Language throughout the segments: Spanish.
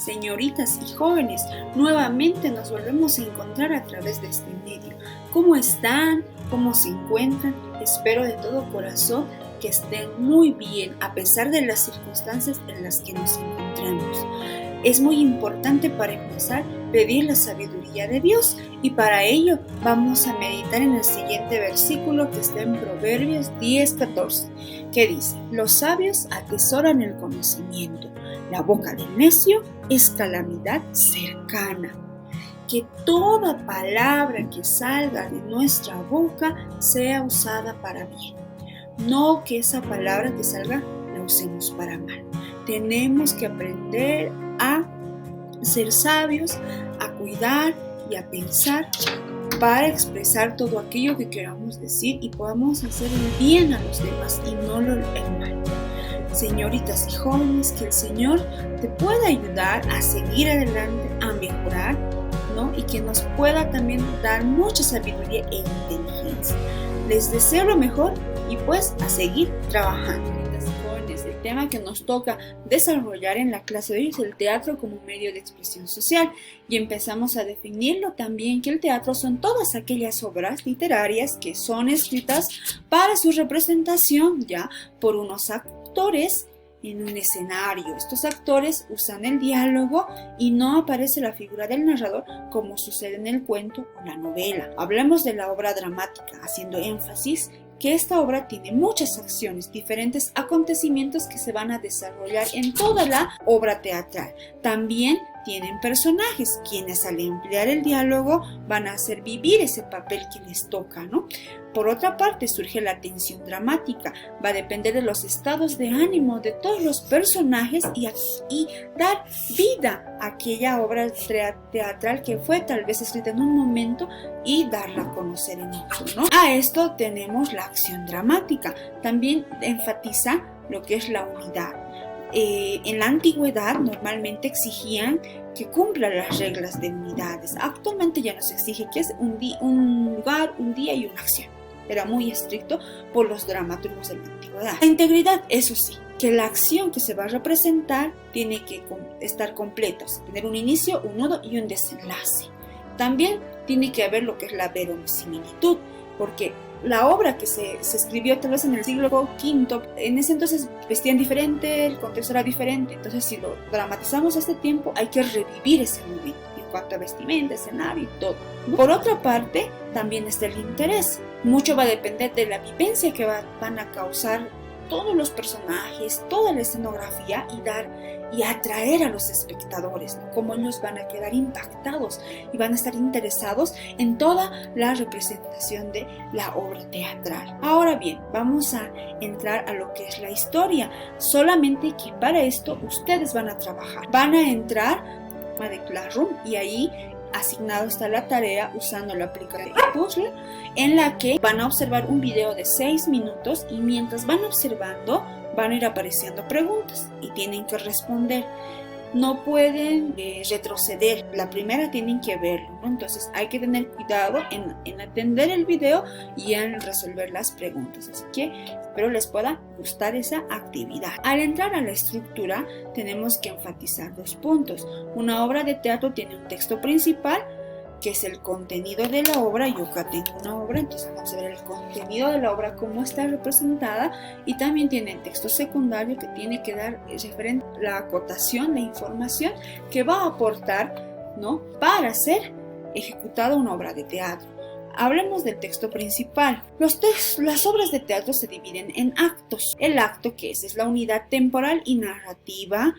Señoritas y jóvenes, nuevamente nos volvemos a encontrar a través de este medio. ¿Cómo están? ¿Cómo se encuentran? Espero de todo corazón que estén muy bien a pesar de las circunstancias en las que nos encontramos. Es muy importante para empezar pedir la sabiduría de Dios y para ello vamos a meditar en el siguiente versículo que está en Proverbios 10:14, que dice: los sabios atesoran el conocimiento, la boca del necio es calamidad cercana. Que toda palabra que salga de nuestra boca sea usada para bien, no que esa palabra que salga la usemos para mal. Tenemos que aprender a ser sabios, a cuidar y a pensar para expresar todo aquello que queramos decir y podamos hacer el bien a los demás y no el mal. Señoritas y jóvenes, que el Señor te pueda ayudar a seguir adelante, a mejorar, ¿no? Y que nos pueda también dar mucha sabiduría e inteligencia. Les deseo lo mejor y pues a seguir trabajando. El tema que nos toca desarrollar en la clase de hoy es el teatro como medio de expresión social y empezamos a definirlo también, que el teatro son todas aquellas obras literarias que son escritas para su representación ya por unos actores en un escenario. Estos actores usan el diálogo y no aparece la figura del narrador como sucede en el cuento o la novela. Hablemos de la obra dramática, haciendo énfasis que esta obra tiene muchas acciones, diferentes acontecimientos que se van a desarrollar en toda la obra teatral. También tienen personajes, quienes al emplear el diálogo van a hacer vivir ese papel que les toca, ¿no? Por otra parte, surge la tensión dramática, va a depender de los estados de ánimo de todos los personajes y dar vida a aquella obra teatral que fue tal vez escrita en un momento y darla a conocer en otro, ¿no? A esto tenemos la acción dramática, también enfatiza lo que es la unidad. En la antigüedad normalmente exigían que cumplan las reglas de unidades. Actualmente ya no se exige que es un lugar, un día y una acción. Era muy estricto por los dramaturgos de la antigüedad. La integridad, eso sí, que la acción que se va a representar tiene que estar completa, o sea, tener un inicio, un nudo y un desenlace. También tiene que haber lo que es la verosimilitud, porque la obra que se escribió tal vez en el siglo V, en ese entonces vestían diferente, el contexto era diferente, entonces si lo dramatizamos a este tiempo hay que revivir ese momento en cuanto a vestimenta, escenario y todo, ¿no? Por otra parte, también está el interés. Mucho va a depender de la vivencia que van a causar todos los personajes, toda la escenografía y atraer a los espectadores, ¿no? Cómo ellos van a quedar impactados y van a estar interesados en toda la representación de la obra teatral. Ahora bien, vamos a entrar a lo que es la historia, solamente que para esto ustedes van a trabajar, van a entrar a The Classroom y ahí asignado está la tarea usando la aplicación Puzzle, en la que van a observar un video de 6 minutos y mientras van observando van a ir apareciendo preguntas y tienen que responder. No pueden retroceder, la primera tienen que verlo, ¿no? Entonces hay que tener cuidado en atender el video y en resolver las preguntas, así que espero les pueda gustar esa actividad. Al entrar a la estructura tenemos que enfatizar 2 puntos. Una obra de teatro tiene un texto principal, que es el contenido de la obra. Yo acá tengo una obra, entonces vamos a ver el contenido de la obra, cómo está representada, y también tiene el texto secundario que tiene que dar referente a la acotación, la información que va a aportar, ¿no?, para ser ejecutada una obra de teatro. Hablemos del texto principal. Las obras de teatro se dividen en actos. El acto, que es la unidad temporal y narrativa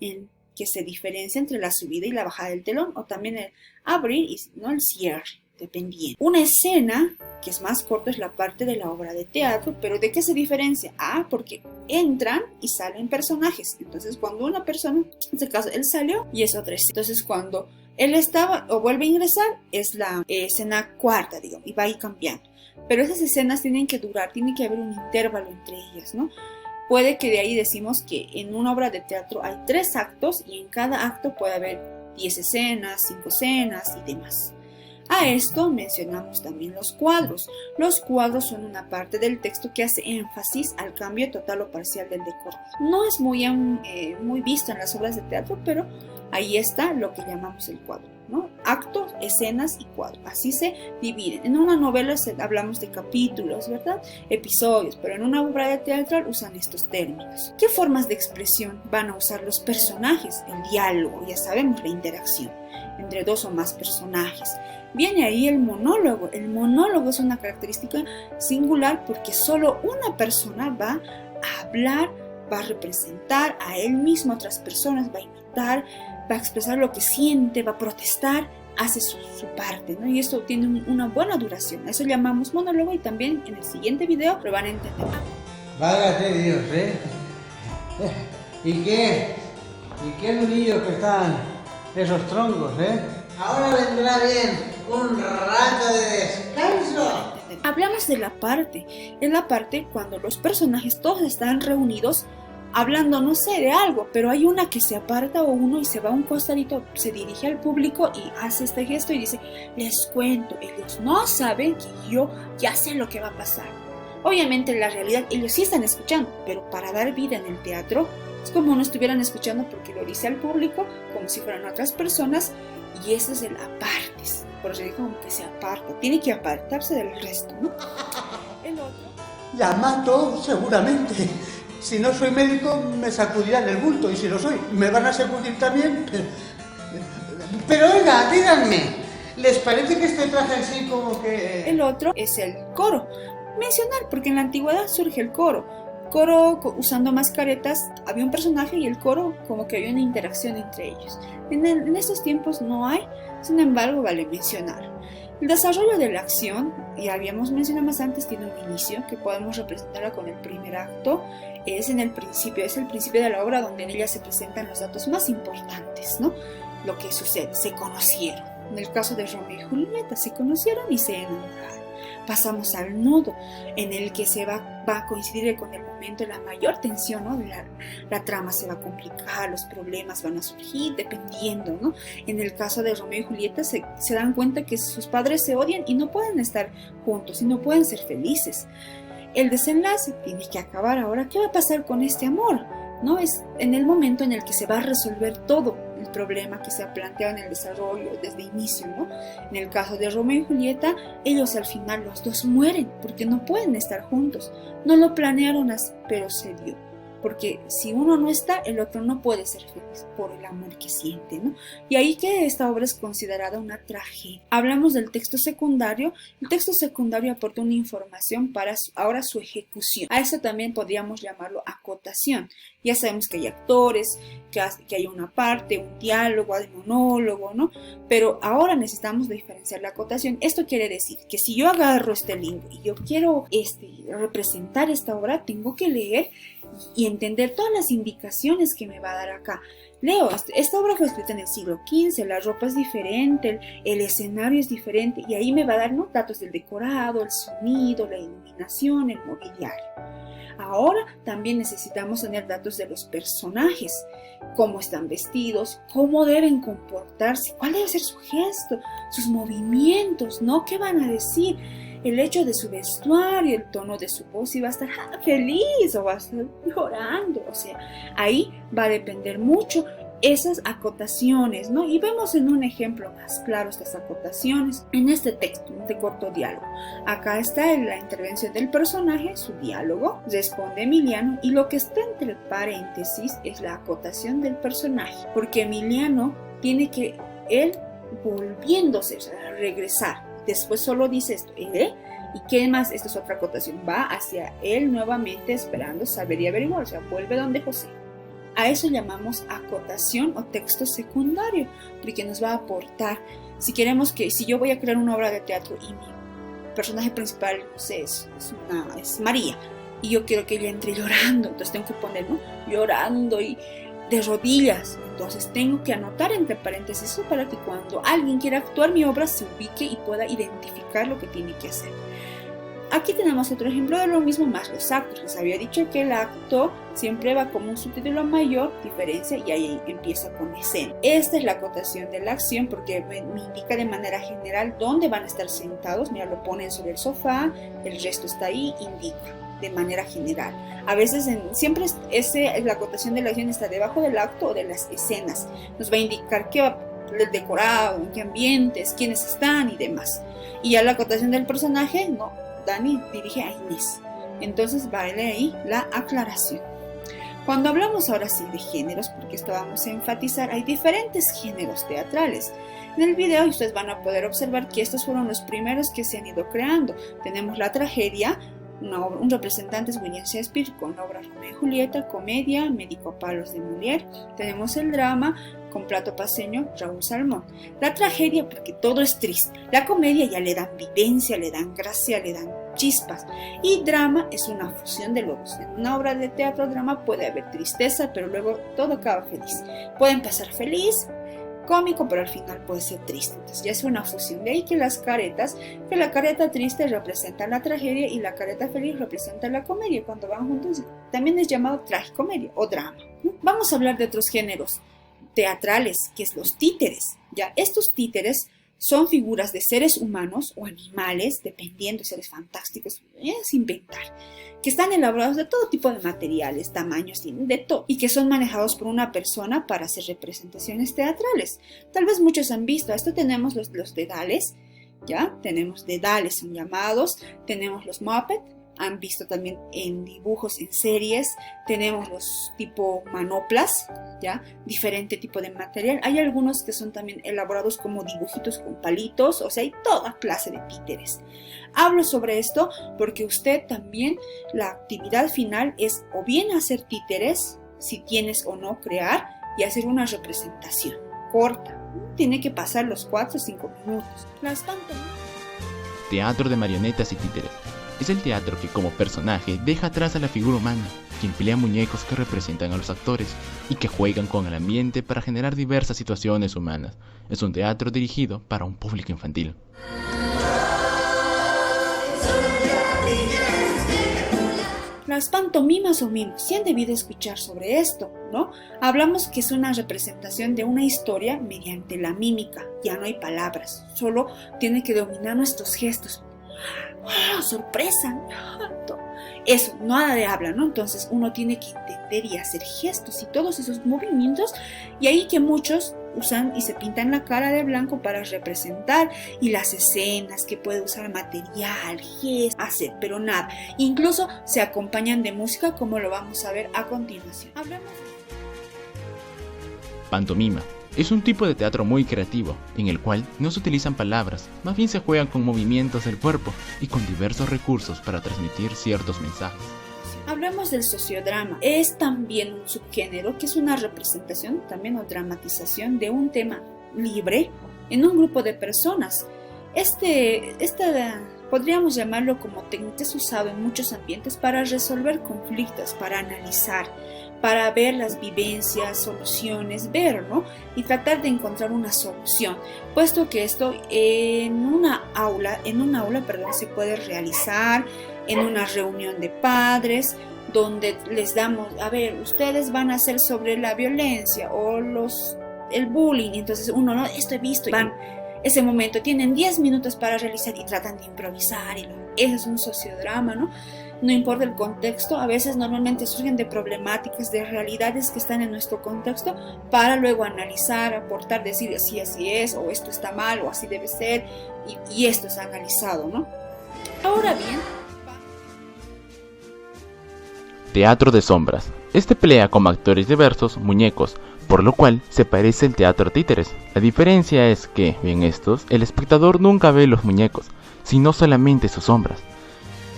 que se diferencia entre la subida y la bajada del telón, o también el abrir y no el cierre, dependiendo. Una escena, que es más corto, es la parte de la obra de teatro, pero ¿de qué se diferencia? Porque entran y salen personajes. Entonces, cuando una persona, en este caso, él salió y es otra escena. Entonces, cuando él estaba o vuelve a ingresar, es la escena cuarta, digamos, y va a ir cambiando. Pero esas escenas tienen que durar, tiene que haber un intervalo entre ellas, ¿no? Puede que de ahí decimos que en una obra de teatro hay 3 actos y en cada acto puede haber 10 escenas, 5 escenas y demás. A esto mencionamos también los cuadros. Los cuadros son una parte del texto que hace énfasis al cambio total o parcial del decoro. No es muy visto en las obras de teatro, pero ahí está lo que llamamos el cuadro, ¿no? Actos, escenas y cuadro. Así se dividen. En una novela hablamos de capítulos, ¿verdad? Episodios, pero en una obra de teatro usan estos términos. ¿Qué formas de expresión van a usar los personajes? El diálogo, ya sabemos, la interacción entre dos o más personajes. Viene ahí el monólogo. El monólogo es una característica singular porque solo una persona va a hablar, va a representar a él mismo, a otras personas, va a imitar, va a expresar lo que siente, va a protestar, hace su parte, ¿no? Y esto tiene una buena duración. A eso llamamos monólogo y también en el siguiente video lo van a entender. Válgate Dios, ¿eh? ¿Y qué nudillos que están esos troncos, eh? Ahora vendrá bien un rato de descanso. Hablamos de la parte. En la parte, cuando los personajes todos están reunidos hablando, no sé, de algo, pero hay una que se aparta o uno y se va a un costadito, se dirige al público y hace este gesto y dice: les cuento, ellos no saben que yo ya sé lo que va a pasar. Obviamente en la realidad ellos sí están escuchando, pero para dar vida en el teatro es como no estuvieran escuchando porque lo dice al público como si fueran otras personas, y ese es el apartes. Por eso digo como que se aparta, tiene que apartarse del resto, ¿no? El otro. La mato seguramente. Si no soy médico me sacudirán el bulto, y si lo soy me van a sacudir también. Pero oiga, díganme, ¿les parece que este traje así como que...? El otro es el coro. Mencionar, porque en la antigüedad surge el coro. Coro usando mascaretas, había un personaje y el coro como que había una interacción entre ellos. En estos tiempos no hay, sin embargo vale mencionar. El desarrollo de la acción, ya habíamos mencionado más antes, tiene un inicio que podemos representarla con el primer acto. Es el principio de la obra donde en ella se presentan los datos más importantes, ¿no? Lo que sucede, se conocieron. En el caso de Romeo y Julieta, se conocieron y se enamoraron. Pasamos al nudo, en el que se va a coincidir con el momento de la mayor tensión, ¿no? La trama se va a complicar, los problemas van a surgir, dependiendo, ¿no? En el caso de Romeo y Julieta se dan cuenta que sus padres se odian y no pueden estar juntos y no pueden ser felices. El desenlace tiene que acabar ahora. ¿Qué va a pasar con este amor? ¿No? Es en el momento en el que se va a resolver todo el problema que se ha planteado en el desarrollo desde el inicio, ¿no? En el caso de Romeo y Julieta, ellos al final los dos mueren porque no pueden estar juntos. No lo planearon así, pero se dio. Porque si uno no está, el otro no puede ser feliz por el amor que siente, ¿no? Y ahí que esta obra es considerada una tragedia. Hablamos del texto secundario. El texto secundario aporta una información para ahora su ejecución. A eso también podríamos llamarlo acotación. Ya sabemos que hay actores, que hay una parte, un diálogo, hay monólogo, ¿no? Pero ahora necesitamos diferenciar la acotación. Esto quiere decir que si yo agarro este libro y yo quiero representar esta obra, tengo que leer y entender todas las indicaciones que me va a dar acá. Leo, esta obra fue escrita en el siglo XV, la ropa es diferente, el escenario es diferente, y ahí me va a dar, ¿no?, datos del decorado, el sonido, la iluminación, el mobiliario. Ahora también necesitamos tener datos de los personajes, cómo están vestidos, cómo deben comportarse, cuál debe ser su gesto, sus movimientos, ¿no? ¿Qué van a decir? El hecho de su vestuario, el tono de su voz, si va a estar feliz o va a estar llorando. O sea, ahí va a depender mucho esas acotaciones, ¿no? Y vemos en un ejemplo más claro estas acotaciones en este texto de corto diálogo. Acá está la intervención del personaje, su diálogo, responde Emiliano, y lo que está entre paréntesis es la acotación del personaje, porque Emiliano tiene que, él volviéndose a regresar, después solo dice esto, ¿eh? ¿Y qué más? Esta es otra acotación, va hacia él nuevamente esperando saber y averiguar, o sea, vuelve donde José. A eso llamamos acotación o texto secundario, porque nos va a aportar. Si queremos si yo voy a crear una obra de teatro y mi personaje principal, no sé, es María, y yo quiero que ella entre llorando, entonces tengo que poner, ¿no?, llorando y de rodillas. Entonces tengo que anotar entre paréntesis eso para que cuando alguien quiera actuar mi obra se ubique y pueda identificar lo que tiene que hacer. Aquí tenemos otro ejemplo de lo mismo, más los actos. Les había dicho que el acto siempre va como un subtítulo mayor, diferencia, y ahí empieza con escena. Esta es la acotación de la acción porque me indica de manera general dónde van a estar sentados. Mira, lo ponen sobre el sofá, el resto está ahí, indica de manera general. A veces siempre la acotación de la acción está debajo del acto o de las escenas. Nos va a indicar qué va el decorado, en qué ambientes, quiénes están y demás. Y ya la acotación del personaje, no, Dani dirige a Inés. Entonces va ahí la aclaración. Cuando hablamos ahora sí de géneros, porque esto vamos a enfatizar, hay diferentes géneros teatrales. En el video ustedes van a poder observar que estos fueron los primeros que se han ido creando. Tenemos la tragedia, un representante es William Shakespeare con la obra Romeo y Julieta, comedia, Médico a palos de Molière. Tenemos el drama con Plato paceño, Raúl Salmón. La tragedia porque todo es triste. La comedia ya le dan vivencia, le dan gracia, le dan chispas. Y drama es una fusión de los dos. En una obra de teatro drama puede haber tristeza, pero luego todo acaba feliz. Puede empezar feliz, cómico, pero al final puede ser triste. Entonces ya es una fusión. De ahí que las caretas, que la careta triste representa la tragedia y la careta feliz representa la comedia. Cuando van juntos también es llamado tragicomedia o drama. Vamos a hablar de otros géneros teatrales, que es los títeres. Ya estos títeres son figuras de seres humanos o animales, dependiendo de seres fantásticos, es inventar, que están elaborados de todo tipo de materiales, tamaños, de todo, y que son manejados por una persona para hacer representaciones teatrales. Tal vez muchos han visto, a esto tenemos los dedales, ¿ya? Tenemos dedales, son llamados, tenemos los Muppet, han visto también en dibujos, en series, tenemos los tipo manoplas, ¿ya? Diferente tipo de material. Hay algunos que son también elaborados como dibujitos con palitos, o sea, hay toda clase de títeres. Hablo sobre esto porque usted también, la actividad final es o bien hacer títeres, si tienes o no crear, y hacer una representación corta. Tiene que pasar los 4 o 5 minutos. Las pantomimas. Teatro de marionetas y títeres. Es el teatro que como personaje deja atrás a la figura humana, que emplea muñecos que representan a los actores y que juegan con el ambiente para generar diversas situaciones humanas. Es un teatro dirigido para un público infantil. Las pantomimas o mimos, sí han debido escuchar sobre esto, ¿no? Hablamos que es una representación de una historia mediante la mímica. Ya no hay palabras, solo tiene que dominar nuestros gestos. ¡Oh, sorpresa! Eso, nada de habla, ¿no? Entonces uno tiene que entender y hacer gestos y todos esos movimientos, y ahí que muchos usan y se pintan la cara de blanco para representar, y las escenas que puede usar material, gestos, hacer, pero nada. Incluso se acompañan de música, como lo vamos a ver a continuación. Hablamos de Pantomima. Es un tipo de teatro muy creativo, en el cual no se utilizan palabras, más bien se juegan con movimientos del cuerpo y con diversos recursos para transmitir ciertos mensajes. Hablamos del sociodrama. Es también un subgénero que es una representación también o dramatización de un tema libre en un grupo de personas. Podríamos llamarlo como técnica, es usado en muchos ambientes para resolver conflictos, para analizar, para ver las vivencias, soluciones, ¿no? Y tratar de encontrar una solución, puesto que esto en una aula, se puede realizar en una reunión de padres, donde les damos, a ver, ustedes van a hacer sobre la violencia o el bullying, entonces uno, no, esto he visto, van ese momento, tienen 10 minutos para realizar y tratan de improvisar, eso es un sociodrama, ¿no? No importa el contexto, a veces normalmente surgen de problemáticas, de realidades que están en nuestro contexto, para luego analizar, aportar, decir así es, o esto está mal, o así debe ser, y esto es analizado, ¿no? Ahora bien, Teatro de sombras. Este pelea como actores diversos, muñecos, por lo cual se parece al teatro títeres. La diferencia es que, en estos, el espectador nunca ve los muñecos, sino solamente sus sombras.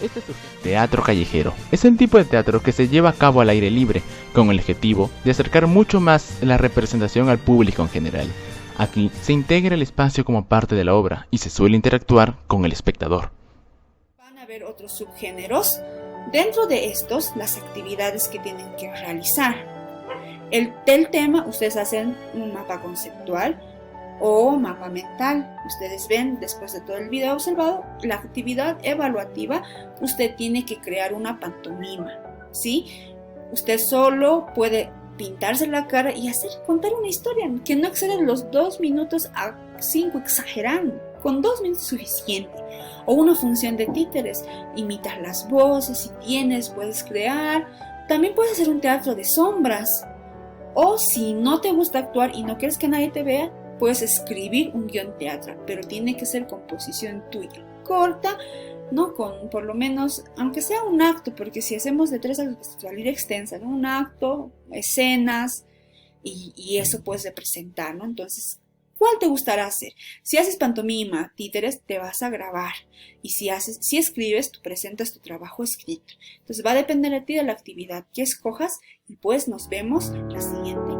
Este es teatro callejero. Es el tipo de teatro que se lleva a cabo al aire libre, con el objetivo de acercar mucho más la representación al público en general. Aquí se integra el espacio como parte de la obra y se suele interactuar con el espectador. Van a haber otros subgéneros. Dentro de estos, las actividades que tienen que realizar. Del tema, ustedes hacen un mapa conceptual, o mapa mental. Ustedes ven, después de todo el video observado, la actividad evaluativa, usted tiene que crear una pantomima, ¿sí? Usted solo puede pintarse la cara y contar una historia que no excede los 2 minutos a 5, exagerando. Con 2 minutos es suficiente. O una función de títeres, imitas las voces, si tienes, puedes crear. También puedes hacer un teatro de sombras. O si no te gusta actuar y no quieres que nadie te vea, puedes escribir un guión teatral, pero tiene que ser composición tuya, corta, ¿no? Con por lo menos, aunque sea un acto, porque si hacemos de 3 actos, salir extensa, ¿no? Un acto, escenas, y eso puedes representar, ¿no? Entonces, ¿cuál te gustará hacer? Si haces pantomima, títeres, te vas a grabar. Y si escribes, tú presentas tu trabajo escrito. Entonces va a depender de ti de la actividad que escojas y pues nos vemos la siguiente